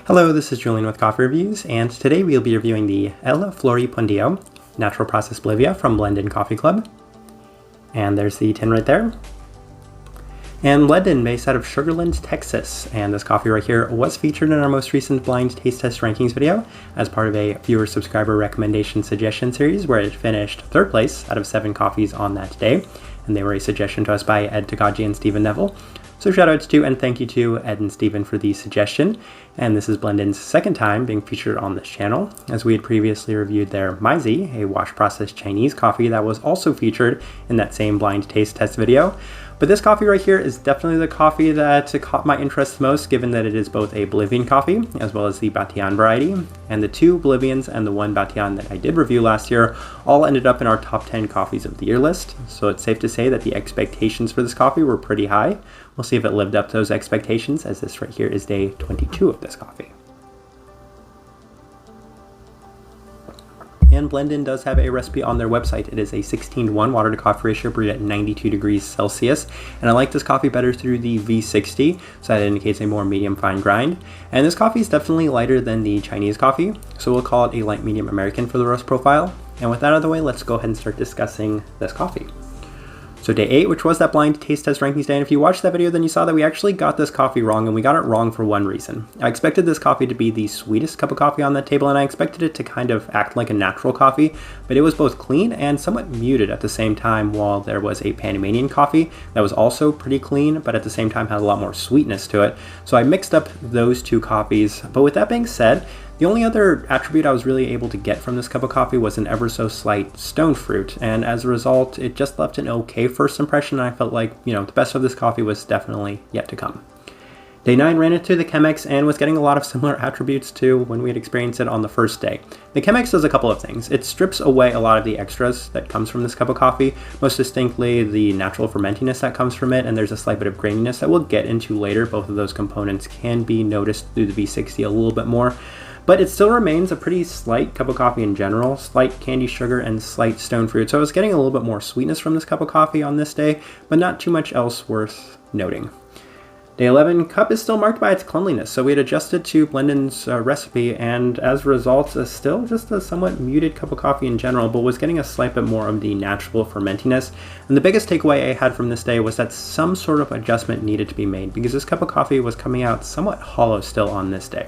Hello, this is Julian with Coffee Reviews, and today we'll be reviewing the El Floripondio Natural Process Bolivia from BlendIn Coffee Club. And there's the tin right there. And BlendIn, based out of Sugar Land, Texas, and this coffee right here was featured in our most recent blind taste test rankings video as part of a viewer subscriber recommendation suggestion series where it finished third place out of 7 coffees on that day, and they were a suggestion to us by Ed Takagi and Stephen Neville. So shout outs to and thank you to Ed and Stephen for the suggestion. And this is BlendIn's second time being featured on this channel, as we had previously reviewed their Maizi, a wash processed Chinese coffee that was also featured in that same blind taste test video. But this coffee right here is definitely the coffee that caught my interest most, given that it is both a Bolivian coffee as well as the Batian variety. And the 2 Bolivians and the 1 Batian that I did review last year all ended up in our top 10 coffees of the year list. So it's safe to say that the expectations for this coffee were pretty high. We'll see if it lived up to those expectations, as this right here is day 22 of this coffee. And BlendIn does have a recipe on their website. It is a 16:1 water to coffee ratio brewed at 92 degrees Celsius. And I like this coffee better through the V60, so that indicates a more medium fine grind. And this coffee is definitely lighter than the Chinese coffee, so we'll call it a light medium American for the roast profile. And with that out of the way, let's go ahead and start discussing this coffee. So day 8, which was that blind taste test rankings day, and if you watched that video, then you saw that we actually got this coffee wrong, and we got it wrong for one reason. I expected this coffee to be the sweetest cup of coffee on that table, and I expected it to kind of act like a natural coffee, but it was both clean and somewhat muted at the same time, while there was a Panamanian coffee that was also pretty clean, but at the same time had a lot more sweetness to it. So I mixed up those 2 coffees, but with that being said, the only other attribute I was really able to get from this cup of coffee was an ever so slight stone fruit, and as a result, it just left an okay first impression, and I felt like, the best of this coffee was definitely yet to come. Day 9 ran into the Chemex and was getting a lot of similar attributes to when we had experienced it on the first day. The Chemex does a couple of things. It strips away a lot of the extras that comes from this cup of coffee, most distinctly the natural fermentiness that comes from it, and there's a slight bit of graininess that we'll get into later. Both of those components can be noticed through the V60 a little bit more. But it still remains a pretty slight cup of coffee in general, slight candy sugar and slight stone fruit. So I was getting a little bit more sweetness from this cup of coffee on this day, but not too much else worth noting. Day 11 cup is still marked by its cleanliness, so we had adjusted to BlendIn's recipe, and as a result, is still just a somewhat muted cup of coffee in general, but was getting a slight bit more of the natural fermentiness. And the biggest takeaway I had from this day was that some sort of adjustment needed to be made, because this cup of coffee was coming out somewhat hollow still on this day.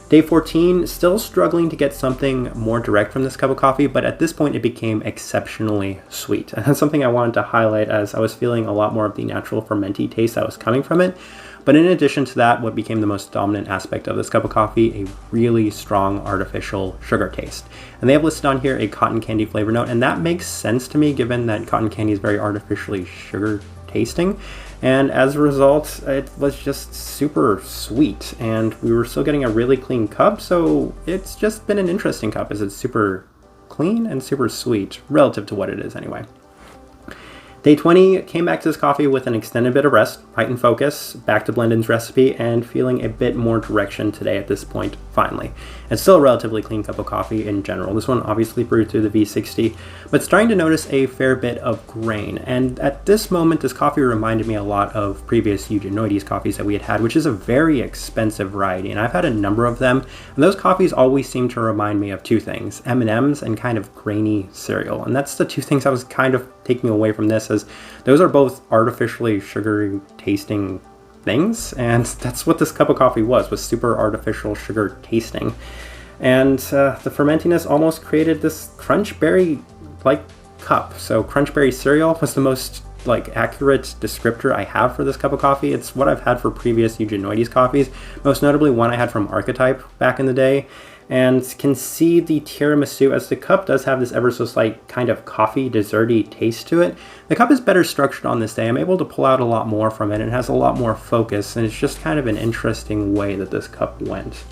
Day 14, still struggling to get something more direct from this cup of coffee, but at this point it became exceptionally sweet. And that's something I wanted to highlight, as I was feeling a lot more of the natural fermenty taste that was coming from it. But in addition to that, what became the most dominant aspect of this cup of coffee, a really strong artificial sugar taste. And they have listed on here a cotton candy flavor note, and that makes sense to me given that cotton candy is very artificially sugar tasting. And as a result, it was just super sweet, and we were still getting a really clean cup, so it's just been an interesting cup as it's super clean and super sweet, relative to what it is anyway. Day 20 came back to this coffee with an extended bit of rest, heightened focus, back to BlendIn's recipe, and feeling a bit more direction today at this point, finally. It's still a relatively clean cup of coffee in general. This one obviously brewed through the V60, but starting to notice a fair bit of grain. And at this moment, this coffee reminded me a lot of previous Eugenioides coffees that we had, which is a very expensive variety, and I've had a number of them, and those coffees always seem to remind me of 2 things, M&Ms and kind of grainy cereal. And that's the 2 things I was kind of taking away from this, as those are both artificially sugary tasting things, and that's what this cup of coffee was super artificial sugar tasting. And the fermentiness almost created this crunch berry like cup. So crunch berry cereal was the most accurate descriptor I have for this cup of coffee. It's what I've had for previous Eugenioides coffees, most notably one I had from Archetype back in the day, and can see the tiramisu, as the cup does have this ever so slight kind of coffee desserty taste to it. The cup is better structured on this day. I'm able to pull out a lot more from it. It has a lot more focus, and it's just kind of an interesting way that this cup went.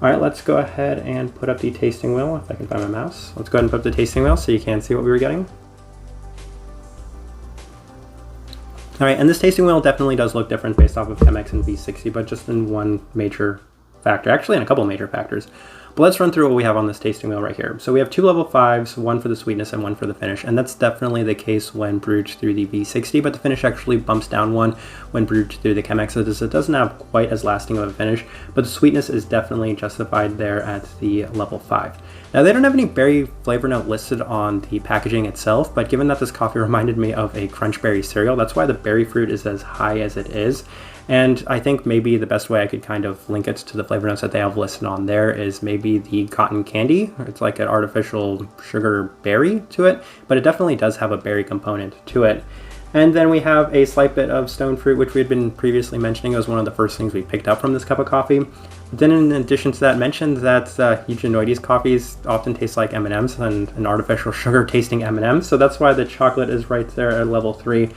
All right, let's go ahead and put up the tasting wheel, if I can find my mouse. Let's go ahead and put up the tasting wheel so you can see what we were getting. All right, and this tasting wheel definitely does look different based off of Chemex and V60, but just in one major factor, actually in a couple major facters. But let's run through what we have on this tasting wheel right here. So we have 2 level 5s, 1 for the sweetness and 1 for the finish. And that's definitely the case when brewed through the V60, but the finish actually bumps down 1 when brewed through the Chemex. So it doesn't have quite as lasting of a finish, but the sweetness is definitely justified there at the level 5. Now, they don't have any berry flavor note listed on the packaging itself, but given that this coffee reminded me of a crunch berry cereal, that's why the berry fruit is as high as it is. And I think maybe the best way I could kind of link it to the flavor notes that they have listed on there is maybe the cotton candy. It's like an artificial sugar berry to it, but it definitely does have a berry component to it. And then we have a slight bit of stone fruit, which we had been previously mentioning. It was one of the first things we picked up from this cup of coffee. Then in addition to that, mentioned that Eugenioides coffees often taste like M&Ms and an artificial sugar tasting M&Ms. So that's why the chocolate is right there at level 3.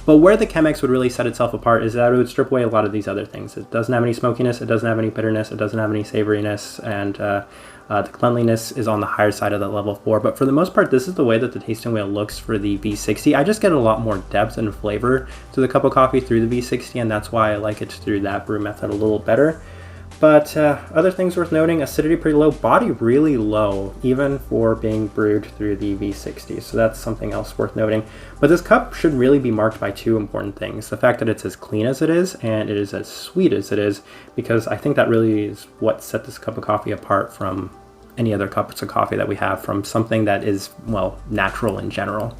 But where the Chemex would really set itself apart is that it would strip away a lot of these other things. It doesn't have any smokiness, it doesn't have any bitterness, it doesn't have any savoriness, and the cleanliness is on the higher side of that level 4. But for the most part, this is the way that the tasting wheel looks for the V60. I just get a lot more depth and flavor to the cup of coffee through the V60, and that's why I like it through that brew method a little better. But other things worth noting, acidity pretty low, body really low, even for being brewed through the V60. So that's something else worth noting. But this cup should really be marked by 2 important things. The fact that it's as clean as it is, and it is as sweet as it is, because I think that really is what set this cup of coffee apart from any other cups of coffee that we have, from something that is, well, natural in general.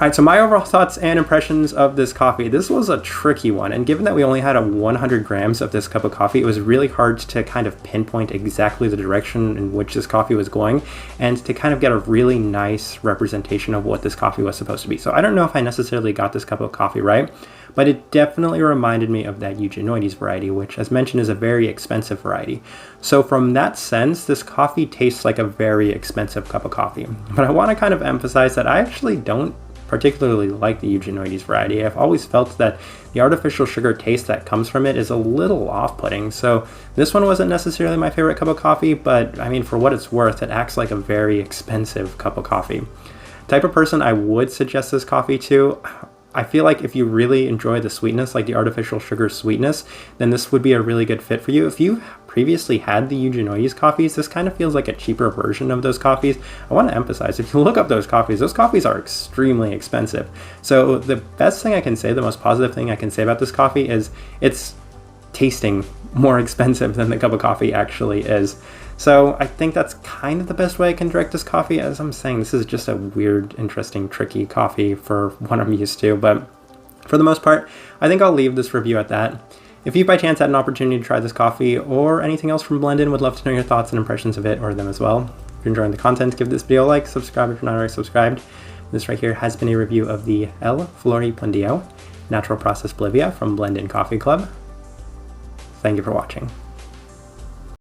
Alright, so my overall thoughts and impressions of this coffee. This was a tricky one, and given that we only had 100 grams of this cup of coffee, it was really hard to kind of pinpoint exactly the direction in which this coffee was going, and to kind of get a really nice representation of what this coffee was supposed to be. So I don't know if I necessarily got this cup of coffee right, but it definitely reminded me of that Eugenioides variety, which, as mentioned, is a very expensive variety. So from that sense, this coffee tastes like a very expensive cup of coffee. But I want to kind of emphasize that I actually don't particularly like the Eugenioides variety. I've always felt that the artificial sugar taste that comes from it is a little off-putting. So this one wasn't necessarily my favorite cup of coffee, but I mean, for what it's worth, it acts like a very expensive cup of coffee. Type of person I would suggest this coffee to, I feel like if you really enjoy the sweetness, like the artificial sugar sweetness, then this would be a really good fit for you. If you previously had the Eugenioides coffees, this kind of feels like a cheaper version of those coffees. I want to emphasize, if you look up those coffees are extremely expensive. So the best thing I can say, the most positive thing I can say about this coffee is it's tasting more expensive than the cup of coffee actually is. So I think that's kind of the best way I can direct this coffee. As I'm saying, this is just a weird, interesting, tricky coffee for what I'm used to. But for the most part, I think I'll leave this review at that. If you by chance had an opportunity to try this coffee or anything else from BlendIn, would love to know your thoughts and impressions of it or them as well. If you're enjoying the content, give this video a like, subscribe if you're not already subscribed. This right here has been a review of the El Floripondio Natural Process Bolivia from BlendIn Coffee Club. Thank you for watching.